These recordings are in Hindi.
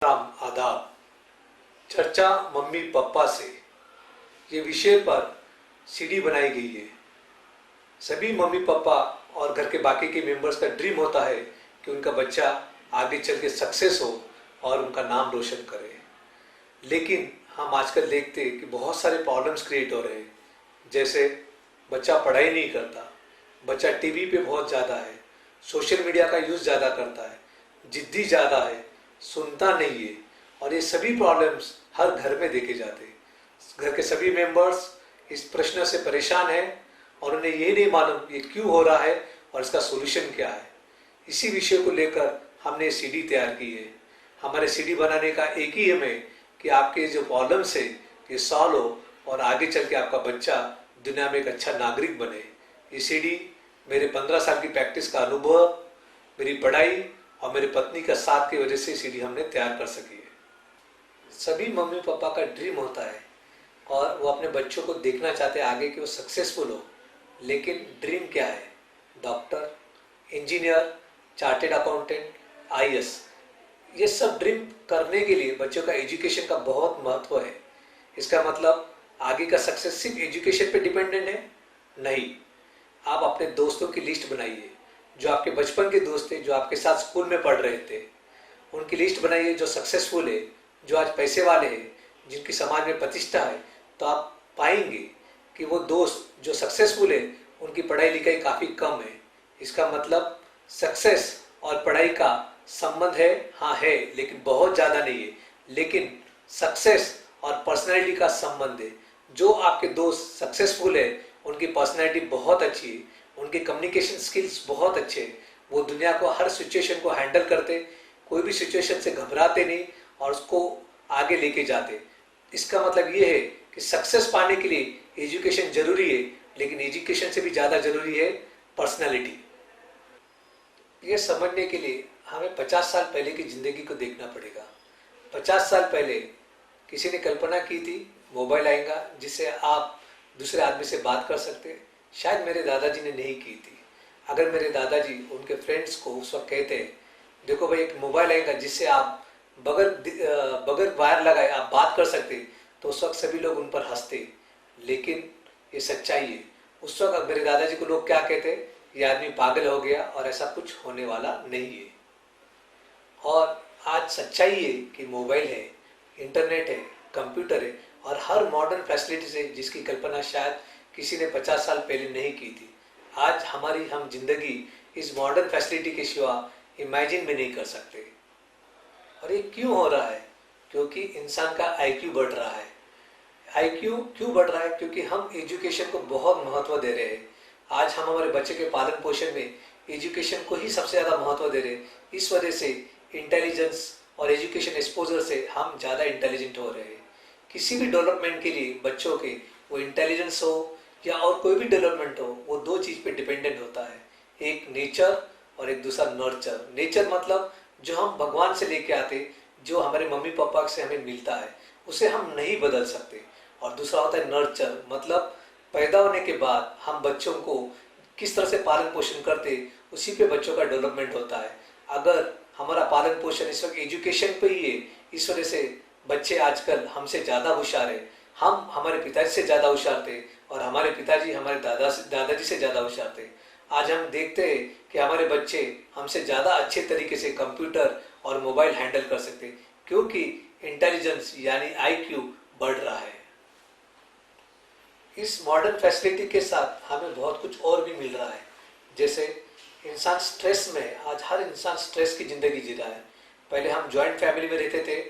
राम आदाब। चर्चा मम्मी पापा से ये विषय पर सीडी बनाई गई है। सभी मम्मी पापा और घर के बाकी के मेंबर्स का ड्रीम होता है कि उनका बच्चा आगे चल के सक्सेस हो और उनका नाम रोशन करे। लेकिन हम आजकल देखते हैं कि बहुत सारे प्रॉब्लम्स क्रिएट हो रहे हैं। जैसे बच्चा पढ़ाई नहीं करता, बच्चा टीवी पे बहुत ज़्यादा है, सोशल मीडिया का यूज़ ज़्यादा करता है, जिद्दी ज़्यादा है, सुनता नहीं है। और ये सभी प्रॉब्लम्स हर घर में देखे जाते हैं। घर के सभी मेंबर्स इस प्रश्न से परेशान हैं और उन्हें ये नहीं मालूम ये क्यों हो रहा है और इसका सोल्यूशन क्या है। इसी विषय को लेकर हमने सीडी तैयार की है। हमारे सीडी बनाने का एक ही एम है कि आपके जो प्रॉब्लम्स है ये सॉल्व हो और आगे चल के आपका बच्चा दुनिया में एक अच्छा नागरिक बने। ये सीडी मेरे 15 साल की प्रैक्टिस का अनुभव, मेरी पढ़ाई और मेरी पत्नी का साथ की वजह से सीडी हमने तैयार कर सकी है। सभी मम्मी पापा का ड्रीम होता है और वो अपने बच्चों को देखना चाहते हैं आगे कि वो सक्सेसफुल हो। लेकिन ड्रीम क्या है? Doctor, engineer, chartered accountant, IAS, ये सब ड्रीम करने के लिए बच्चों का एजुकेशन का बहुत महत्व है। इसका मतलब आगे का सक्सेस सिर्फ एजुकेशन पे डिपेंडेंट है? नहीं। आप अपने दोस्तों की लिस्ट बनाइए, जो आपके बचपन के दोस्त थे, जो आपके साथ स्कूल में पढ़ रहे थे, उनकी लिस्ट बनाइए जो सक्सेसफुल है, जो आज पैसे वाले हैं, जिनकी समाज में प्रतिष्ठा है। तो आप पाएंगे कि वो दोस्त जो सक्सेसफुल है उनकी पढ़ाई लिखाई काफ़ी कम है। इसका मतलब सक्सेस और पढ़ाई का संबंध है, हाँ है, लेकिन बहुत ज़्यादा नहीं है। लेकिन सक्सेस और पर्सनैलिटी का संबंध है। जो आपके दोस्त सक्सेसफुल है उनकी पर्सनैलिटी बहुत अच्छी है, उनके कम्युनिकेशन स्किल्स बहुत अच्छे हैं, वो दुनिया को हर सिचुएशन को हैंडल करते, कोई भी सिचुएशन से घबराते नहीं और उसको आगे लेके जाते। इसका मतलब ये है कि सक्सेस पाने के लिए एजुकेशन जरूरी है, लेकिन एजुकेशन से भी ज़्यादा जरूरी है पर्सनैलिटी। ये समझने के लिए हमें 50 साल पहले की ज़िंदगी को देखना पड़ेगा। 50 साल पहले किसी ने कल्पना की थी मोबाइल आएगा जिससे आप दूसरे आदमी से बात कर सकते। शायद मेरे दादाजी ने नहीं की थी। अगर मेरे दादाजी उनके फ्रेंड्स को उस वक्त कहते देखो भाई एक मोबाइल आएगा जिससे आप बगैर वायर लगाए आप बात कर सकते, तो उस वक्त सभी लोग उन पर हंसते। लेकिन ये सच्चाई है। उस वक्त मेरे दादाजी को लोग क्या कहते, ये आदमी पागल हो गया और ऐसा कुछ होने वाला नहीं है। और आज सच्चाई है कि मोबाइल है, इंटरनेट है, कंप्यूटर है और हर मॉडर्न फैसिलिटीज है जिसकी कल्पना शायद किसी ने 50 साल पहले नहीं की थी। आज हम जिंदगी इस मॉडर्न फैसिलिटी के सिवा इमेजिन भी नहीं कर सकते। और ये क्यों हो रहा है? क्योंकि इंसान का आईक्यू बढ़ रहा है। आईक्यू क्यों बढ़ रहा है? क्योंकि हम एजुकेशन को बहुत महत्व दे रहे हैं। आज हम हमारे बच्चे के पालन पोषण में एजुकेशन को ही सबसे ज़्यादा महत्व दे रहे हैं। इस वजह से इंटेलिजेंस और एजुकेशन एक्सपोजर से हम ज़्यादा इंटेलिजेंट हो रहे हैं। किसी भी डेवलपमेंट के लिए बच्चों के, वो इंटेलिजेंस हो या और कोई भी डेवलपमेंट हो, वो दो चीज़ पे डिपेंडेंट होता है, एक नेचर और एक दूसरा नर्चर। नेचर मतलब जो हम भगवान से लेके आते, जो हमारे मम्मी पापा से हमें मिलता है, उसे हम नहीं बदल सकते। और दूसरा होता है नर्चर, मतलब पैदा होने के बाद हम बच्चों को किस तरह से पालन पोषण करते, उसी पे बच्चों का डेवलपमेंट होता है। अगर हमारा पालन पोषण इस वक्त एजुकेशन पे ही है, इस वजह से बच्चे आजकल हमसे ज़्यादा होशियार है। हम हमारे पिताजी से ज़्यादा होशियार थे और हमारे पिताजी हमारे दादाजी से ज़्यादा होशियार थे। आज हम देखते हैं कि हमारे बच्चे हमसे ज़्यादा अच्छे तरीके से कंप्यूटर और मोबाइल हैंडल कर सकते, क्योंकि इंटेलिजेंस यानी आईक्यू बढ़ रहा है। इस मॉडर्न फैसिलिटी के साथ हमें बहुत कुछ और भी मिल रहा है। जैसे इंसान स्ट्रेस में, आज हर इंसान स्ट्रेस की ज़िंदगी जी रहा है। पहले हम जॉइंट फैमिली में रहते थे,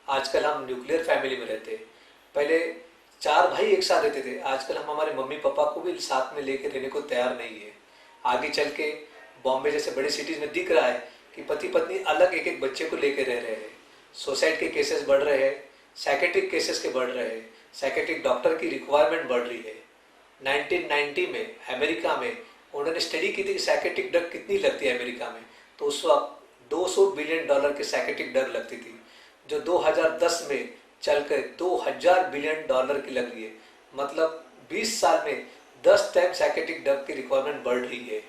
आजकल हम न्यूक्लियर फैमिली में रहते हैं। पहले 4 भाई एक साथ रहते थे, आजकल हम हमारे मम्मी पापा को भी साथ में लेकर रहने को तैयार नहीं है। आगे चल के बॉम्बे जैसे बड़ी सिटीज़ में दिख रहा है कि पति पत्नी अलग एक एक बच्चे को लेकर रह रहे हैं। सुसाइड के केसेस बढ़ रहे हैं, साइकेट्रिक केसेस के बढ़ रहे हैं, साइकेट्रिक डॉक्टर की रिक्वायरमेंट बढ़ रही है। 1990 में अमेरिका में उन्होंने स्टडी की थी कि साइकेट्रिक ड्रग कितनी लगती है अमेरिका में, तो उस वक्त $200 बिलियन की साइकेट्रिक ड्रग लगती थी, जो 2010 में चलकर $2000 बिलियन की लग रही है। मतलब 20 साल में 10 टाइम साइकेट्रिक ड्रग की रिक्वायरमेंट बढ़ रही है।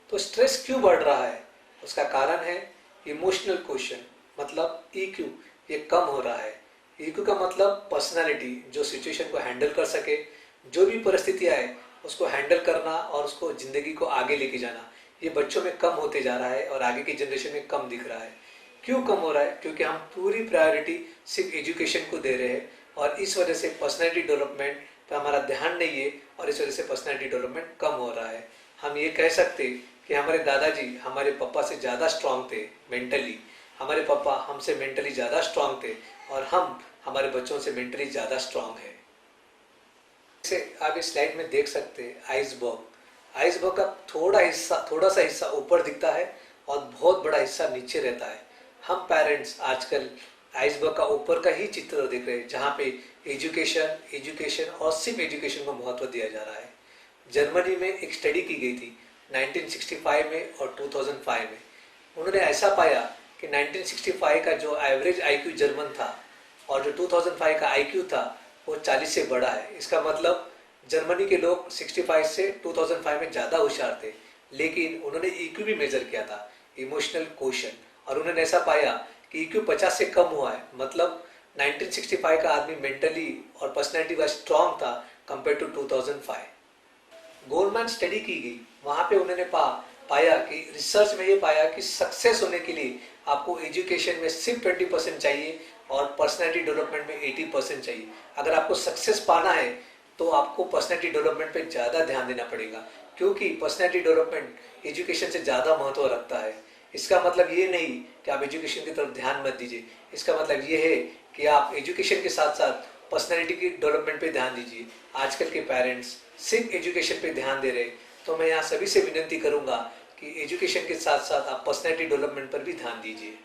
तो स्ट्रेस क्यों बढ़ रहा है? उसका कारण है इमोशनल क्वेश्चन। मतलब ईक्यू ये कम हो रहा है। ईक्यू का मतलब पर्सनालिटी, जो सिचुएशन को हैंडल कर सके, जो भी परिस्थिति आए उसको हैंडल करना और उसको ज़िंदगी को आगे लेके जाना, ये बच्चों में कम होते जा रहा है और आगे की जनरेशन में कम दिख रहा है। क्यों कम हो रहा है? क्योंकि हम पूरी प्रायोरिटी सिर्फ एजुकेशन को दे रहे हैं और इस वजह से पर्सनैलिटी डेवलपमेंट पर हमारा ध्यान नहीं है और इस वजह से पर्सनैलिटी डेवलपमेंट कम हो रहा है। हम ये कह सकते कि हमारे दादाजी हमारे पापा से ज़्यादा स्ट्रांग थे मेंटली, हमारे पापा हमसे मेंटली ज़्यादा स्ट्रांग थे और हम हमारे बच्चों से मेंटली ज़्यादा स्ट्रांग है। जैसे आप इस स्लाइड में देख सकते हैं आइसबर्ग का थोड़ा सा हिस्सा ऊपर दिखता है और बहुत बड़ा हिस्सा नीचे रहता है। हम पेरेंट्स आजकल आइसबर्ग का ऊपर का ही चित्र देख रहे हैं, जहाँ पे एजुकेशन और सिर्फ एजुकेशन को महत्व दिया जा रहा है। जर्मनी में एक स्टडी की गई थी 1965 में और 2005 में। उन्होंने ऐसा पाया कि 1965 का जो एवरेज आईक्यू जर्मन था और जो 2005 का आईक्यू था वो 40 से बड़ा है। इसका मतलब जर्मनी के लोग 65 से 2005 में ज़्यादा होशियार थे। लेकिन उन्होंने ईक्यू भी मेजर किया था, इमोशनल क्वोशंट, और उन्होंने ऐसा पाया कि ईक्यू 50 से कम हुआ है। मतलब 1965 का आदमी मेंटली और पर्सनैलिटी वाइज स्ट्रॉन्ग था कंपेयर टू 2005। गोल्डमैन स्टडी की गई, वहाँ पे उन्होंने पाया कि रिसर्च में ये पाया कि सक्सेस होने के लिए आपको एजुकेशन में सिर्फ 20% चाहिए और पर्सनैलिटी डेवलपमेंट में 80% चाहिए। अगर आपको सक्सेस पाना है तो आपको पर्सनैलिटी डेवलपमेंट पे ज़्यादा ध्यान देना पड़ेगा, क्योंकि पर्सनैलिटी डेवलपमेंट एजुकेशन से ज़्यादा महत्व रखता है। इसका मतलब ये नहीं कि आप एजुकेशन की तरफ ध्यान मत दीजिए, इसका मतलब ये है कि आप एजुकेशन के साथ साथ पर्सनैलिटी की डेवलपमेंट पे ध्यान दीजिए। आजकल के पेरेंट्स सिर्फ एजुकेशन पे ध्यान दे रहे हैं, तो मैं यहाँ सभी से विनती करूँगा कि एजुकेशन के साथ साथ आप पर्सनैलिटी डेवलपमेंट पर भी ध्यान दीजिए।